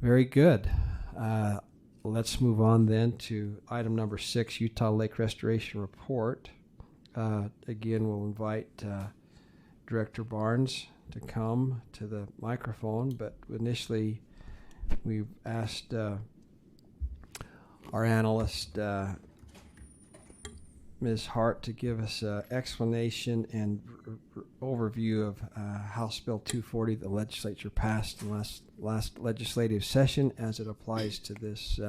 Very good. Let's move on then to item number 6, Utah Lake Restoration Report. Again, we'll invite Director Barnes to come to the microphone, but initially we've asked our analyst, Ms. Hart, to give us an explanation and overview of House Bill 240 the legislature passed in last legislative session as it applies to this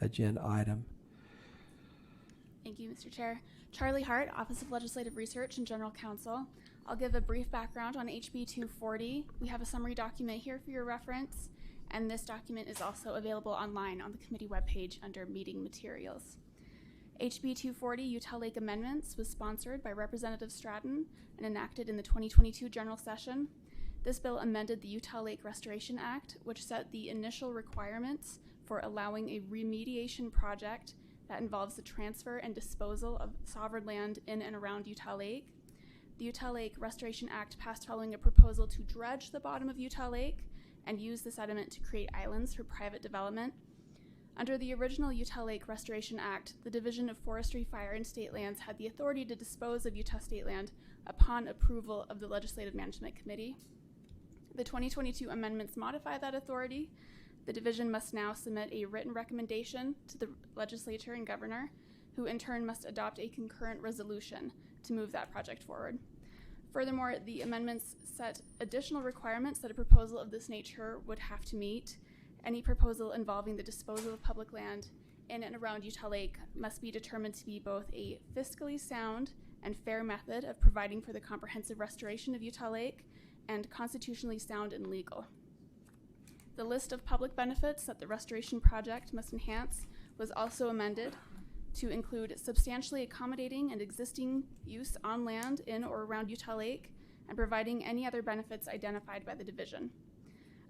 agenda item. Thank you, Mr. Chair. Charlie Hart, Office of Legislative Research and General Counsel. I'll give a brief background on HB 240. We have a summary document here for your reference, and this document is also available online on the committee webpage under meeting materials. HB 240 Utah Lake Amendments was sponsored by Representative Stratton and enacted in the 2022 general session. This bill amended the Utah Lake Restoration Act, which set the initial requirements for allowing a remediation project that involves the transfer and disposal of sovereign land in and around Utah Lake. The Utah Lake Restoration Act passed following a proposal to dredge the bottom of Utah Lake and use the sediment to create islands for private development. Under the original Utah Lake Restoration Act, the Division of Forestry, Fire, and State Lands had the authority to dispose of Utah state land upon approval of the Legislative Management Committee. The 2022 amendments modify that authority. The division must now submit a written recommendation to the legislature and governor, who in turn must adopt a concurrent resolution to move that project forward. Furthermore, the amendments set additional requirements that a proposal of this nature would have to meet. Any proposal involving the disposal of public land in and around Utah Lake must be determined to be both a fiscally sound and fair method of providing for the comprehensive restoration of Utah Lake and constitutionally sound and legal. The list of public benefits that the restoration project must enhance was also amended to include substantially accommodating an existing use on land in or around Utah Lake and providing any other benefits identified by the division.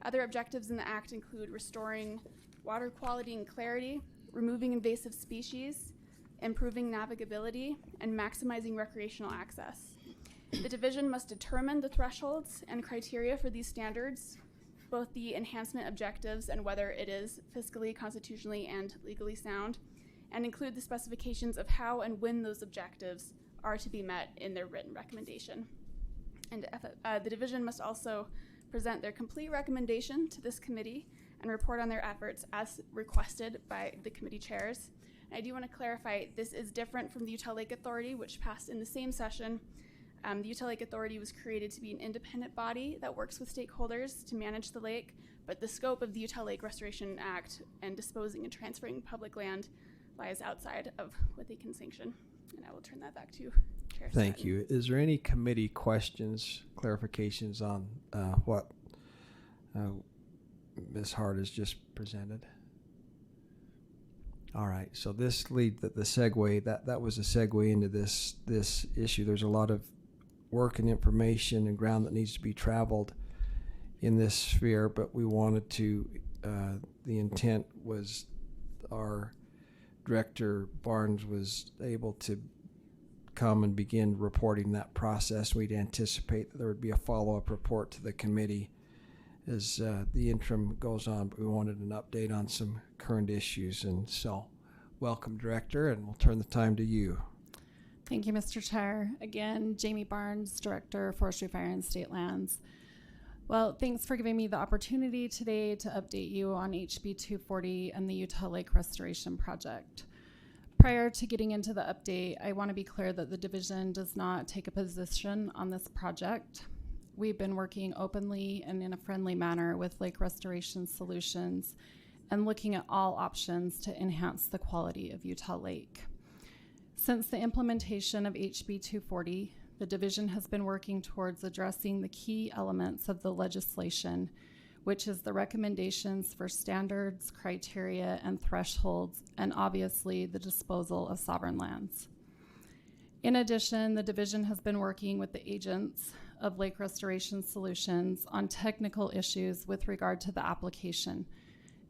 Other objectives in the Act include restoring water quality and clarity, removing invasive species, improving navigability, and maximizing recreational access. The division must determine the thresholds and criteria for these standards, both the enhancement objectives and whether it is fiscally, constitutionally, and legally sound, and include the specifications of how and when those objectives are to be met in their written recommendation. And the division must also present their complete recommendation to this committee and report on their efforts as requested by the committee chairs. And I do want to clarify, this is different from the Utah Lake Authority, which passed in the same session. The Utah Lake Authority was created to be an independent body that works with stakeholders to manage the lake, but the scope of the Utah Lake Restoration Act and disposing and transferring public land lies outside of what they can sanction. And I will turn that back to Chair Thank Stratton. you. Is there any committee questions, clarifications on what Ms. Hart has just presented? All right, so this lead the segue, that was a segue into this issue. There's a lot of work and information and ground that needs to be traveled in this sphere, but we wanted to, the intent was our Director Barnes was able to come and begin reporting that process. We'd anticipate that there would be a follow-up report to the committee as the interim goes on, but we wanted an update on some current issues. And so welcome, Director, and we'll turn the time to you. Thank you, Mr. Chair. Again, Jamie Barnes, Director of Forestry, Fire, and State Lands. Well, thanks for giving me the opportunity today to update you on HB 240 and the Utah Lake Restoration Project. Prior to getting into the update, I want to be clear that the division does not take a position on this project. We've been working openly and in a friendly manner with Lake Restoration Solutions and looking at all options to enhance the quality of Utah Lake. Since the implementation of HB 240, the division has been working towards addressing the key elements of the legislation, which is the recommendations for standards, criteria, and thresholds, and obviously the disposal of sovereign lands. In addition, the division has been working with the agents of Lake Restoration Solutions on technical issues with regard to the application.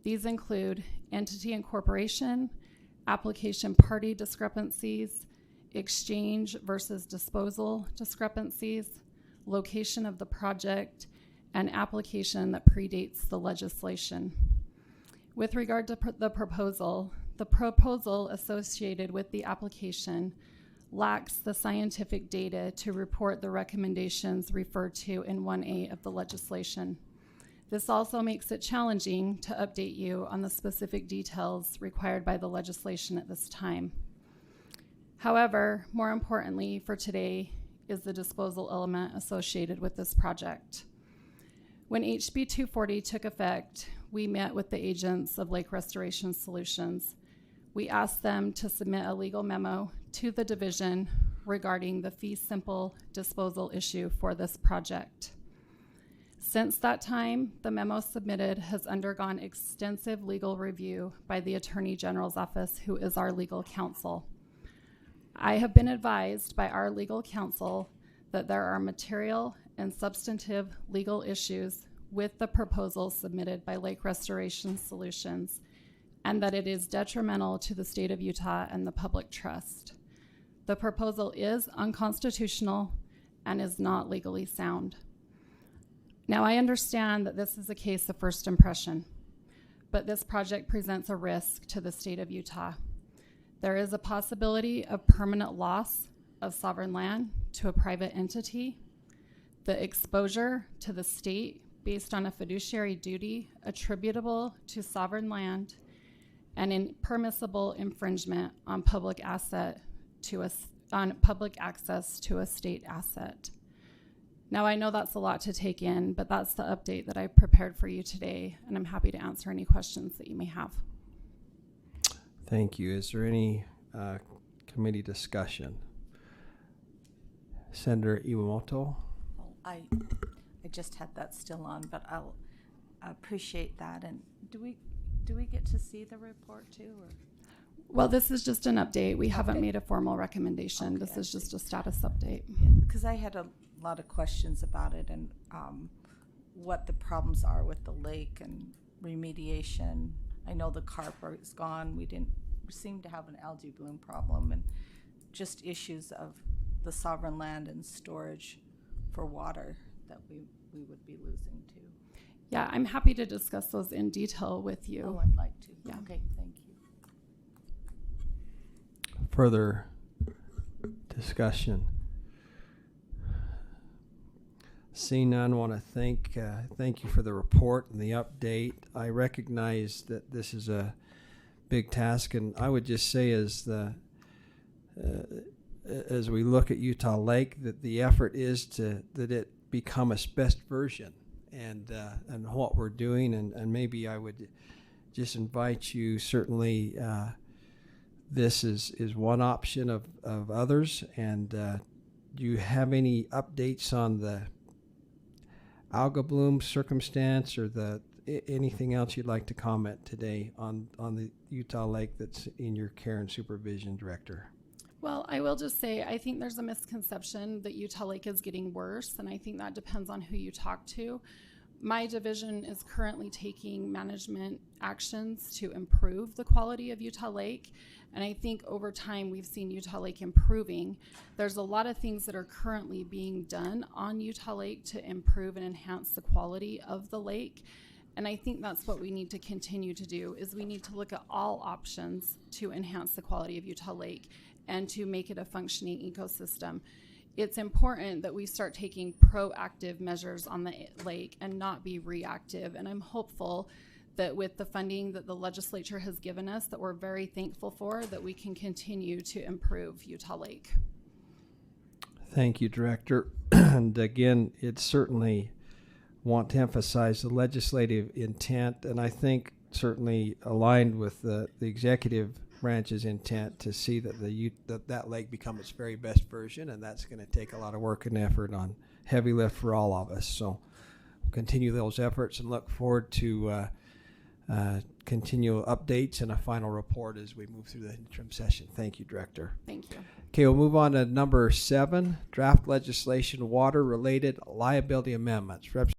These include entity incorporation, application party discrepancies, exchange versus disposal discrepancies, location of the project, and application that predates the legislation. With regard to the proposal associated with the application lacks the scientific data to report the recommendations referred to in 1A of the legislation. This also makes it challenging to update you on the specific details required by the legislation at this time. However, more importantly for today is the disposal element associated with this project. When HB 240 took effect, we met with the agents of Lake Restoration Solutions. We asked them to submit a legal memo to the division regarding the fee simple disposal issue for this project. Since that time, the memo submitted has undergone extensive legal review by the Attorney General's office, who is our legal counsel. I have been advised by our legal counsel that there are material and substantive legal issues with the proposal submitted by Lake Restoration Solutions, and that it is detrimental to the state of Utah and the public trust. The proposal is unconstitutional and is not legally sound. Now, I understand that this is a case of first impression, but this project presents a risk to the state of Utah. There is a possibility of permanent loss of sovereign land to a private entity, the exposure to the state based on a fiduciary duty attributable to sovereign land, and impermissible infringement on public access to a state asset. Now, I know that's a lot to take in, but that's the update that I've prepared for you today, and I'm happy to answer any questions that you may have. Thank you. Is there any committee discussion? Senator Iwamoto? I just had that still on, but I'll appreciate that. And do we get to see the report too? Or? Well, this is just an update. We haven't made a formal recommendation. This is just a status update. Because I had a lot of questions about it and what the problems are with the lake and remediation. I know the carp is gone. We seem to have an algae bloom problem and just issues of the sovereign land and storage for water that we would be losing to. Yeah, I'm happy to discuss those in detail with you. Oh, I'd like to. Yeah. Okay, thank you. Further discussion? Seeing none, want to thank you for the report and the update. I recognize that this is a big task, and I would just say as we look at Utah Lake, that the effort is that it become its best version, and what we're doing, and maybe I would just invite you. Certainly, this is one option of others. And do you have any updates on the alga bloom circumstance, or anything else you'd like to comment today on the Utah Lake that's in your care and supervision, Director? Well, I will just say I think there's a misconception that Utah Lake is getting worse, and I think that depends on who you talk to. My division is currently taking management actions to improve the quality of Utah Lake, and I think over time we've seen Utah Lake improving. There's a lot of things that are currently being done on Utah Lake to improve and enhance the quality of the lake, and I think that's what we need to continue to do, is we need to look at all options to enhance the quality of Utah Lake and to make it a functioning ecosystem. It's important that we start taking proactive measures on the lake and not be reactive. And I'm hopeful that with the funding that the legislature has given us, that we're very thankful for, that we can continue to improve Utah Lake. Thank you, Director. And again, it's certainly want to emphasize the legislative intent, and I think certainly aligned with the executive branch's intent to see that that lake become its very best version, and that's going to take a lot of work and effort on heavy lift for all of us. So we'll continue those efforts and look forward to continual updates and a final report as we move through the interim session. Thank you, Director. Thank you. Okay, we'll move on to number 7, draft legislation, water-related liability amendments.